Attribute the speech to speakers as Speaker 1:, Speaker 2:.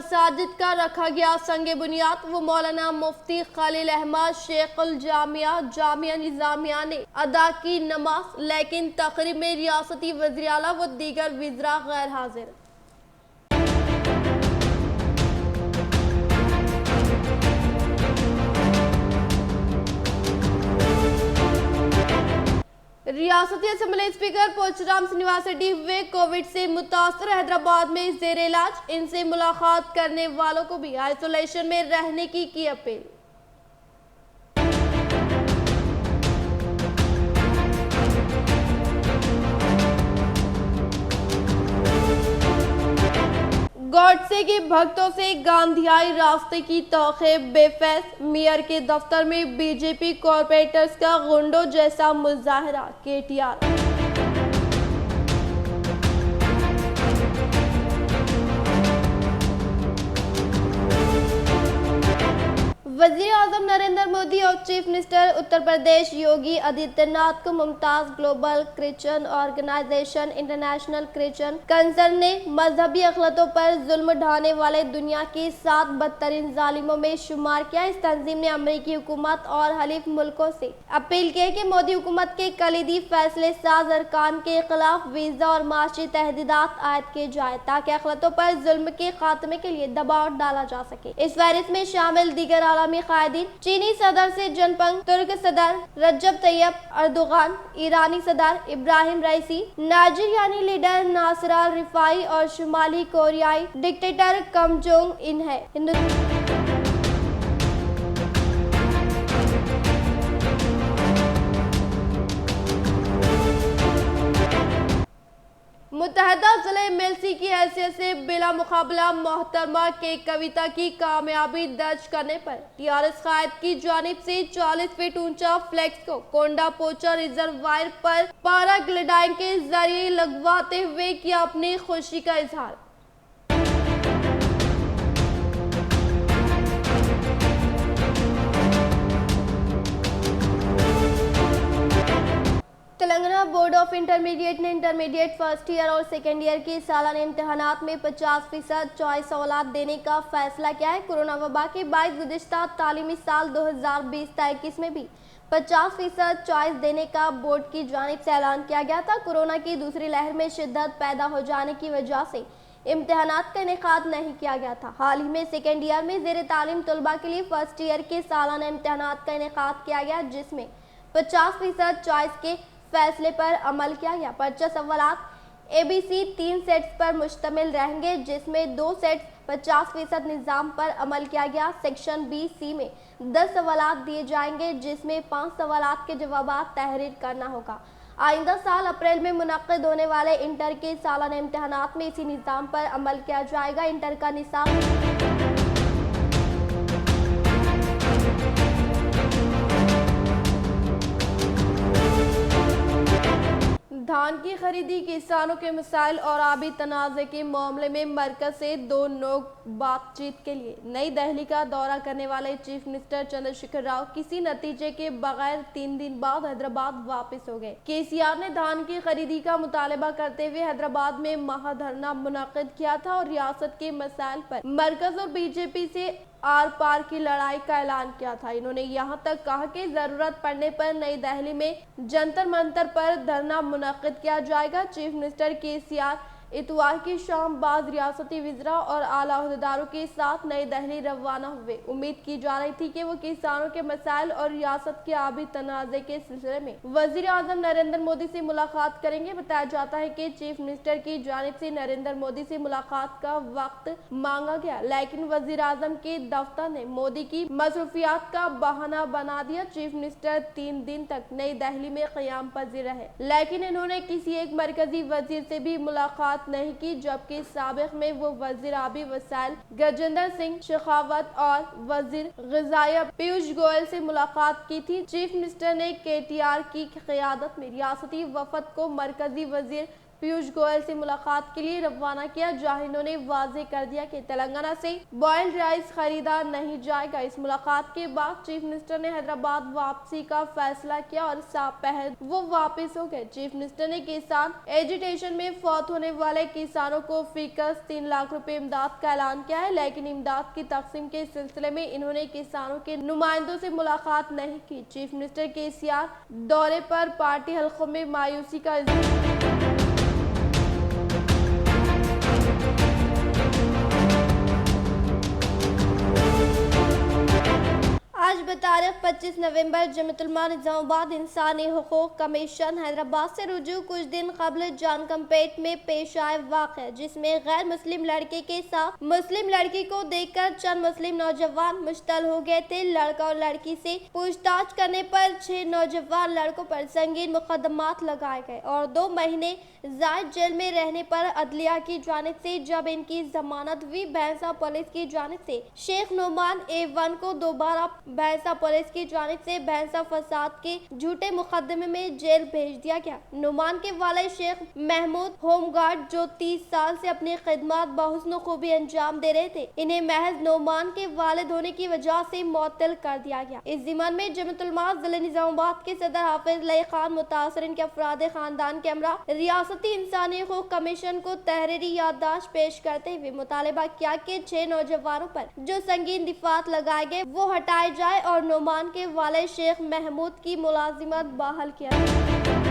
Speaker 1: मसाजिद का रखा गया संगे बुनियाद। वो मौलाना मुफ्ती खलील अहमद शेखुल जामिया जामिया निजामिया ने अदा की नमाज, लेकिन तकरीब में रियासती वज़ीर आला व दीगर वज़रा गैर हाजिर। रियासती असम्बली स्पीकर पोचराम श्रीनिवास रेड्डी हुए कोविड से मुतासर, हैदराबाद में जेर इलाज। इनसे मुलाकात करने वालों को भी आइसोलेशन में रहने की अपील। गॉडसे के भक्तों से गांधीयाई रास्ते की तौखे बेफैस। मेयर के दफ्तर में बीजेपी कॉरपोरेटर्स का गुंडों जैसा मुजाहरा। केटीआर। वज़ीर आज़म नरेंद्र मोदी और चीफ मिनिस्टर उत्तर प्रदेश योगी आदित्यनाथ को मुमताज Global Christian Organisation International Christian Concern ने मजहबी अखिलतों पर जुल्म ढाने वाले दुनिया के 7 बदतरीन जालिमों में शुमार किया। इस तंजीम ने अमेरिकी हुकूमत और हलीफ मुल्कों से अपील की है कि मोदी हुकूमत के कलीदी फैसले साज अरकान के खिलाफ वीजा और माशी तहदीदात आयद किए जाए, ताकि अखिलतों पर जुल्म के खात्मे के लिए दबाव डाला जा सके। इस फहरिस्त में शामिल दीगर आलमी कायदीन, चीनी सदर से जनपंग, तुर्क सदर रजब तैयब अर्दोगान, ईरानी सदर इब्राहिम रईसी, नाइजीरियानी लीडर नासिर अल रिफाई और शुमाली कोरियाई डिक्टेटर किम जोंग उन है। मुत्तहदा जिले एमएलसी की हैसियत से बिला मुकाबला मोहतरमा के कविता की कामयाबी दर्ज करने पर टीआरएस कायद की जानिब से 40 फीट ऊंचा फ्लैक्स को कोंडा पोचा रिजर्वायर पर पैराग्लाइडिंग के जरिए लगवाते हुए किया अपनी खुशी का इजहार। तेलंगाना बोर्ड ऑफ इंटरमीडिएट ने इंटरमीडिएट फर्स्ट ईयर और सेकेंड ईयर के सालाना इम्तहानात में 50% चॉइस सवालात देने का फैसला किया है। कोरोना वबा के बाद गुज़िश्ता तालीमी साल 2020-21 में भी 50% चॉइस देने का बोर्ड की जानिब से ऐलान किया गया था। कोरोना की दूसरी लहर में शिद्दत पैदा हो जाने की वजह से इम्तहानात का इनेकाद नहीं किया गया था। हाल ही में सेकेंड ईयर में ज़ेर तालीम तलबा के लिए फर्स्ट ईयर के सालाना इम्तहानात का इनेकाद किया गया, जिसमें 50% चॉइस के फैसले पर अमल किया गया। 50 सवालात ABC 3 सेट्स पर मुश्तमिल रहेंगे, जिसमें 2 सेट्स 50% निज़ाम पर अमल किया गया। सेक्शन B-C में 10 सवालात दिए जाएंगे, जिसमें 5 सवालात के जवाबात तहरीर करना होगा। आइंदा साल अप्रैल में मुनक्किद होने वाले इंटर के सालाना इम्तहानात में इसी निज़ाम पर अमल किया जाएगा। इंटर का निसाब धान की खरीदी, किसानों के मसाइल और आबी तनाज़े के मामले में मरकज से 2 नोक बातचीत के लिए नई दिल्ली का दौरा करने वाले चीफ मिनिस्टर चंद्रशेखर राव किसी नतीजे के बगैर 3 दिन बाद हैदराबाद वापस हो गए। केसीआर ने धान की खरीदी का मुतालबा करते हुए हैदराबाद में महाधरना मुनक्किद किया था और रियासत के मसाइल पर मरकज और बीजेपी से आर पार की लड़ाई का ऐलान किया था। इन्होंने यहां तक कहा कि जरूरत पड़ने पर नई दिल्ली में जंतर मंतर पर धरना मुनक्किद किया जाएगा। चीफ मिनिस्टर केसीआर इतवार की शाम बाद रियासती वज़रा और आला अहदेदारों के साथ नई दिल्ली रवाना हुए। उम्मीद की जा रही थी कि वो किसानों के मसाइल और रियासत के आबी तनाज़े के सिलसिले में वज़ीर आज़म नरेंद्र मोदी से मुलाकात करेंगे। बताया जाता है कि चीफ मिनिस्टर की जानिब से नरेंद्र मोदी से मुलाकात का वक्त मांगा गया, लेकिन वज़ीर आज़म के दफ्तर ने मोदी की मसरूफियात का बहाना बना दिया। चीफ मिनिस्टर 3 दिन तक नई दिल्ली में क़याम पज़ीर रहे, लेकिन इन्होंने किसी एक मरकजी वजीर से भी मुलाकात नहीं की, जबकि साबिक में वो वजीर आबी वसाइल गजेंद्र सिंह शेखावत और वजीर ग़िज़ाया पीयूष गोयल से मुलाकात की थी। चीफ मिनिस्टर ने केटीआर की क़यादत में रियासती वफद को मरकजी वजीर पीयूष गोयल से मुलाकात के लिए रवाना किया, जहां इन्होंने वाजे कर दिया कि तेलंगाना से बॉइल्ड राइस खरीदा नहीं जाएगा। इस मुलाकात के बाद चीफ मिनिस्टर ने हैदराबाद वापसी का फैसला किया और पहल वो वापस हो गए। चीफ मिनिस्टर ने किसान एजिटेशन में फौत होने वाले किसानों को फीकस 3 लाख रुपए इमदाद का ऐलान किया है, लेकिन इमदाद की तकसीम के सिलसिले में इन्होंने किसानों के नुमाइंदों से मुलाकात नहीं की। चीफ मिनिस्टर केसीआर दौरे पर पार्टी हलकों में मायूसी का आज बतारीख 25 नवंबर जमीयतुलमा निजामाबाद इंसानी हुकूक कमीशन हैदराबाद से रुजू कुछ दिन कबल जानकमपेट में पेश आए वाक़या, जिसमें गैर मुस्लिम लड़के के साथ मुस्लिम लड़की को देखकर चंद मुस्लिम नौजवान मुश्तल हो गए थे। लड़का और लड़की से पूछताछ करने पर 6 नौजवान लड़कों पर संगीन मुकदमात लगाए गए और 2 महीने जायद जेल में रहने पर अदलिया की जानिब से जब इनकी जमानत हुई, भैंसा पुलिस की जानिब से शेख नोमान A1 को दोबारा भैंसा पुलिस की जानिब से भैंसा फसाद के झूठे मुकदमे में जेल भेज दिया गया। नुमान के वाले शेख महमूद होमगार्ड, जो 30 साल से अपनी खिदमत बहुस्न खूबी अंजाम दे रहे थे, इन्हें महज नोमान के वालिद होने की वजह से मुअत्तल कर दिया गया। इस जिम्मन में जमीयतुलमा जिले निजामाबाद के सदर हाफिज लई खान मुतासरीन के अफराद खानदान के हमरा रियासती इंसानी हुकूक कमीशन को तहरीरी याददाश्त पेश करते हुए मुतालबा किया कि 6 नौजवानों पर जो संगीन दिफात लगाए गए वो हटाए जाए और नोमान के वाले शेख महमूद की मुलाजिमत बहाल किया जाए।